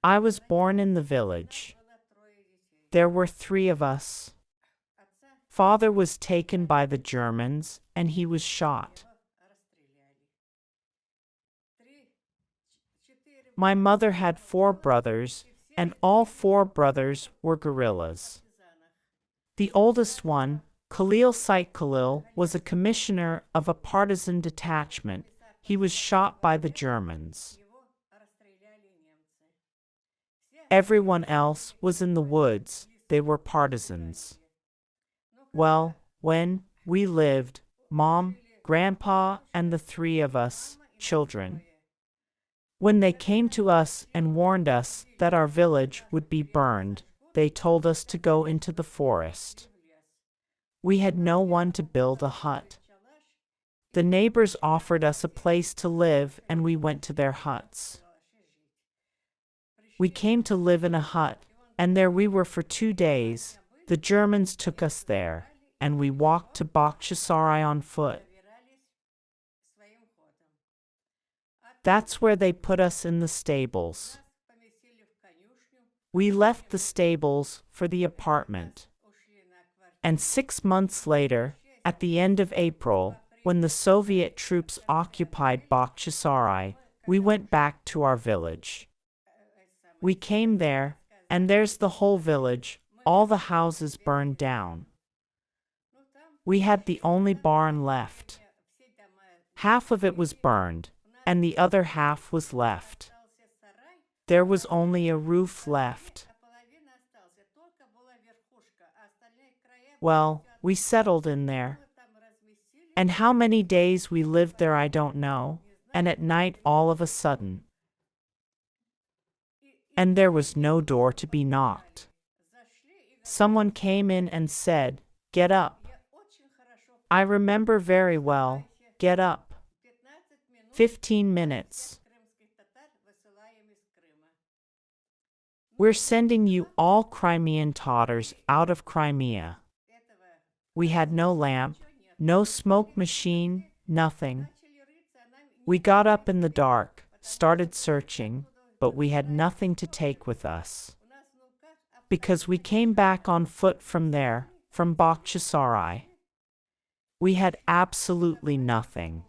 I was born in the village. There were 3 of us. Father was taken by the Germans, and he was shot. My mother had 4 brothers, and all 4 brothers were guerrillas. The oldest one, Khalil Said Khalil, was a commissioner of a partisan detachment. He was shot by the Germans. Everyone else was in the woods. They were partisans. Well, when we lived, Mom, Grandpa, and the 3 of us, children. When they came to us and warned us that our village would be burned, they told us to go into the forest. We had no one to build a hut. The neighbors offered us a place to live, and we went to their huts. We came to live in a hut, and there we were for 2 days. The Germans took us there, and we walked to Bakhchisarai on foot. That's where they put us in the stables. We left the stables for the apartment. And 6 months later, at the end of April, when the Soviet troops occupied Bakhchisarai, we went back to our village. We came there, and there's the whole village, all the houses burned down. We had the only barn left. Half of it was burned, and the other half was left. There was only a roof left. Well, we settled in there. And how many days we lived there I don't know, and at night all of a sudden. And there was no door to be knocked. Someone came in and said, "Get up." I remember very well, "Get up." 15 minutes. "We're sending you all Crimean Tatars out of Crimea." We had no lamp, no smoke machine, nothing. We got up in the dark, started searching, but we had nothing to take with us. Because we came back on foot from there, from Bakhchisarai. We had absolutely nothing.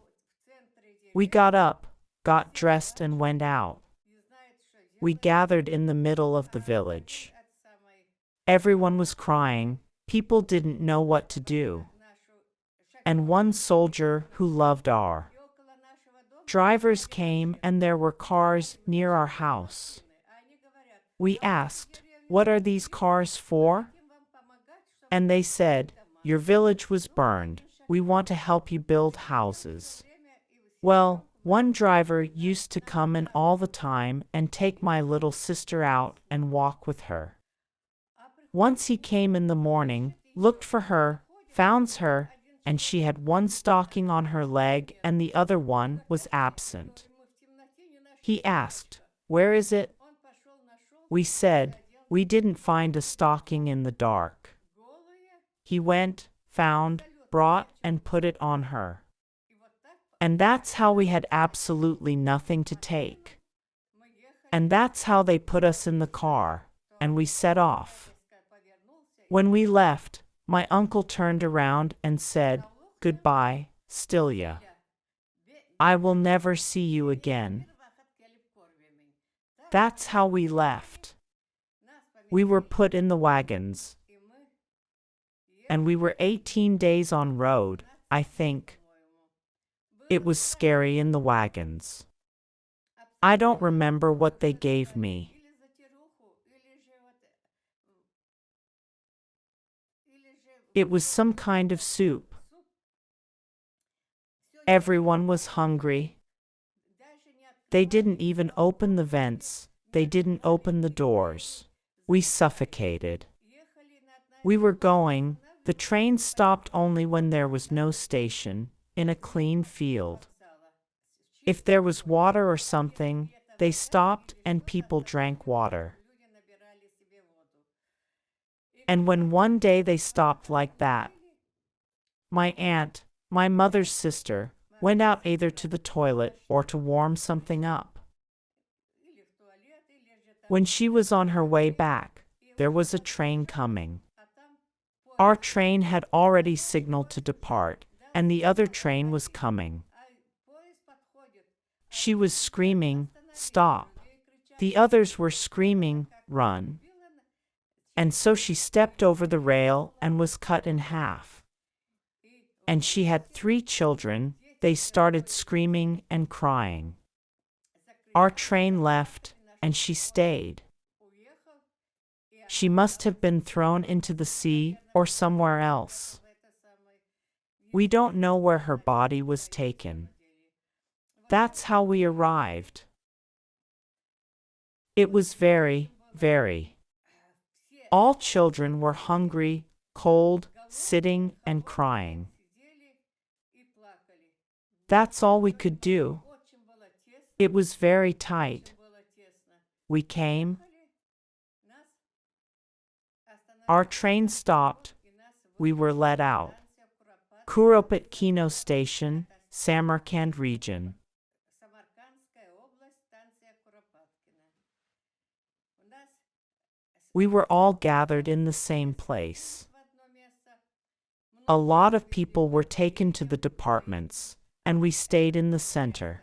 We got up, got dressed, and went out. We gathered in the middle of the village. Everyone was crying. People didn't know what to do. And one soldier who loved our drivers came, and there were cars near our house. We asked, "What are these cars for?" And they said, "Your village was burned. We want to help you build houses." Well, one driver used to come in all the time and take my little sister out and walk with her. Once he came in the morning, looked for her, found her, and she had one stocking on her leg and the other one was absent. He asked, "Where is it?" We said, "We didn't find a stocking in the dark." He went, found, brought, and put it on her. And that's how we had absolutely nothing to take. And that's how they put us in the car, and we set off. When we left, my uncle turned around and said, "Goodbye, Stilya. I will never see you again." That's how we left. We were put in the wagons. And we were 18 days on road, I think. It was scary in the wagons. I don't remember what they gave me. It was some kind of soup. Everyone was hungry. They didn't even open the vents. They didn't open the doors. We suffocated. We were going. The train stopped only when there was no station, in a clean field. If there was water or something, they stopped and people drank water. And when one day they stopped like that, my aunt, my mother's sister, went out either to the toilet or to warm something up. When she was on her way back, there was a train coming. Our train had already signaled to depart, and the other train was coming. She was screaming, "Stop!" The others were screaming, "Run!" And so she stepped over the rail and was cut in half. And she had 3 children. They started screaming and crying. Our train left, and she stayed. She must have been thrown into the sea or somewhere else. We don't know where her body was taken. That's how we arrived. It was very, very. All children were hungry, cold, sitting and crying. That's all we could do. It was very tight. We came. Our train stopped. We were let out. Kuropatki Station, Samarkand region. We were all gathered in the same place. A lot of people were taken to the departments, and we stayed in the center.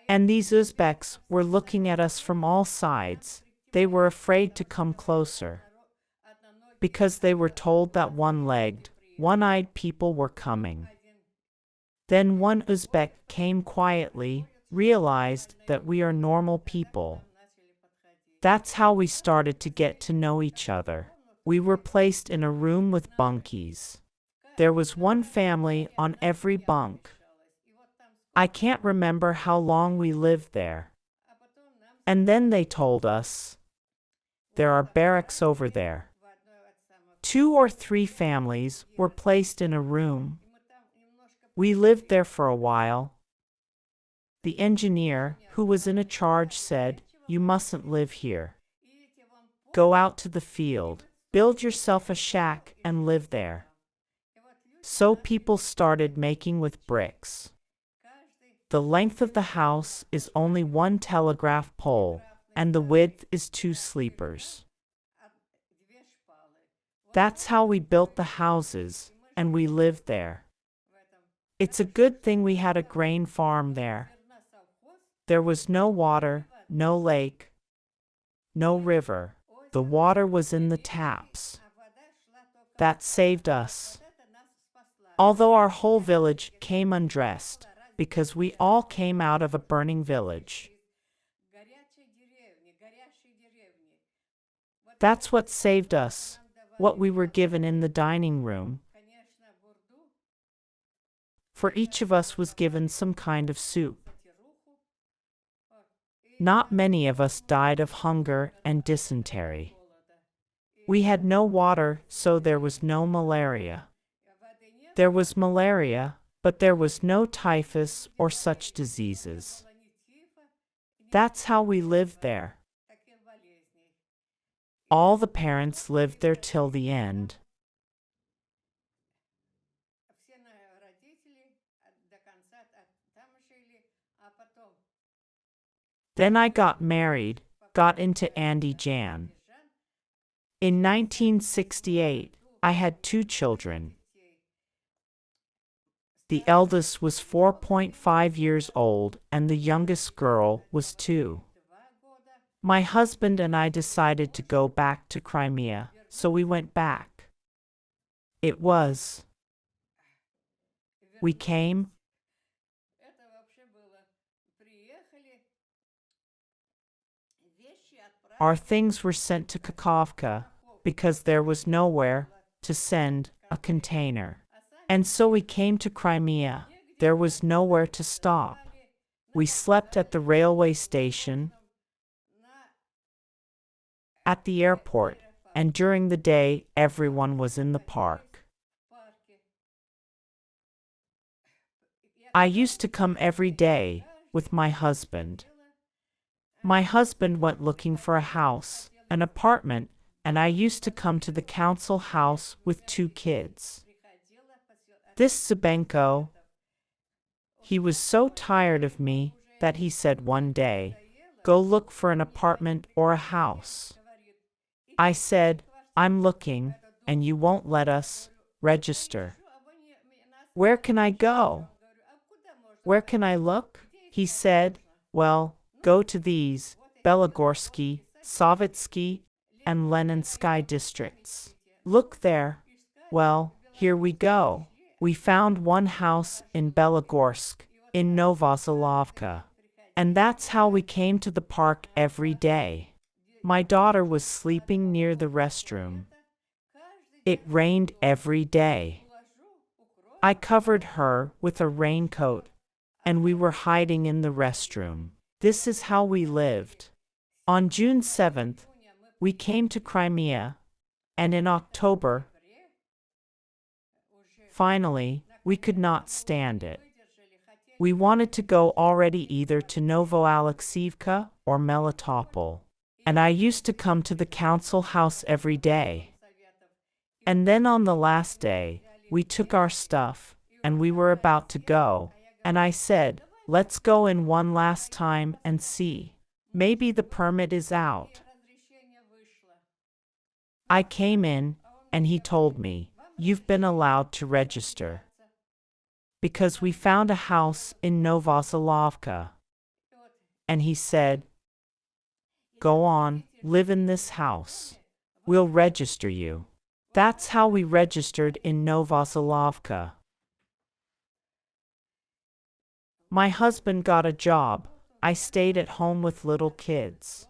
And these Uzbeks were looking at us from all sides. They were afraid to come closer, because they were told that one-legged, one-eyed people were coming. Then one Uzbek came quietly, realized that we are normal people. That's how we started to get to know each other. We were placed in a room with bunkies. There was one family on every bunk. I can't remember how long we lived there. And then they told us, there are barracks over there. 2 or 3 families were placed in a room. We lived there for a while. The engineer, who was in charge, said, "You mustn't live here. Go out to the field, build yourself a shack and live there." So people started making with bricks. The length of the house is only 1 telegraph pole, and the width is 2 sleepers. That's how we built the houses, and we lived there. It's a good thing we had a grain farm there. There was no water, no lake, no river. The water was in the taps. That saved us. Although our whole village came undressed, because we all came out of a burning village. That's what saved us, what we were given in the dining room. For each of us was given some kind of soup. Not many of us died of hunger and dysentery. We had no water, so there was no malaria. There was malaria, but there was no typhus or such diseases. That's how we lived there. All the parents lived there till the end. Then I got married, got into Andy Jan. In 1968, I had 2 children. The eldest was 4.5 years old and the youngest girl was 2. My husband and I decided to go back to Crimea, so we went back. We came. Our things were sent to Kakovka because there was nowhere to send a container. And so we came to Crimea. There was nowhere to stop. We slept at the railway station, at the airport, and during the day everyone was in the park. I used to come every day with my husband. My husband went looking for a house, an apartment, and I used to come to the council house with 2 kids. This Zubenko, he was so tired of me that he said one day, Go look for an apartment or a house. I said, I'm looking, and you won't let us register. Where can I go? Where can I look? He said, well, go to these, Belagorsky, Savitsky, and Leninsky districts. Look there. Well, here we go. We found one house in Belogorsk, in Novoselovka. And that's how we came to the park every day. My daughter was sleeping near the restroom. It rained every day. I covered her with a raincoat, and we were hiding in the restroom. This is how we lived. On June 7th, we came to Crimea, and in October, finally, we could not stand it. We wanted to go already either to Novo-Alexeyevka or Melitopol, and I used to come to the council house every day. And then on the last day, we took our stuff, and we were about to go, and I said, let's go in one last time and see. Maybe the permit is out. I came in, and he told me, you've been allowed to register. Because we found a house in Novoselovka. And he said, go on, live in this house. We'll register you. That's how we registered in Novoselovka. My husband got a job. I stayed at home with little kids.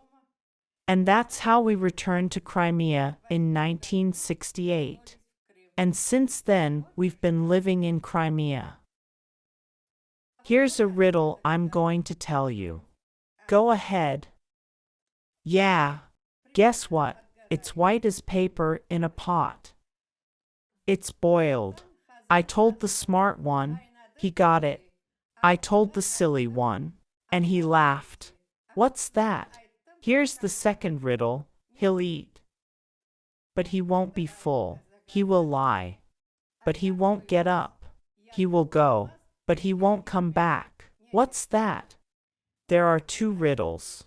And that's how we returned to Crimea in 1968. And since then, we've been living in Crimea. Here's a riddle I'm going to tell you. Go ahead. Yeah. Guess what? It's white as paper in a pot. It's boiled. I told the smart one. He got it. I told the silly one. And he laughed. What's that? Here's the second riddle. He'll eat. But he won't be full. He will lie. But he won't get up. He will go. But he won't come back. What's that? There are two riddles.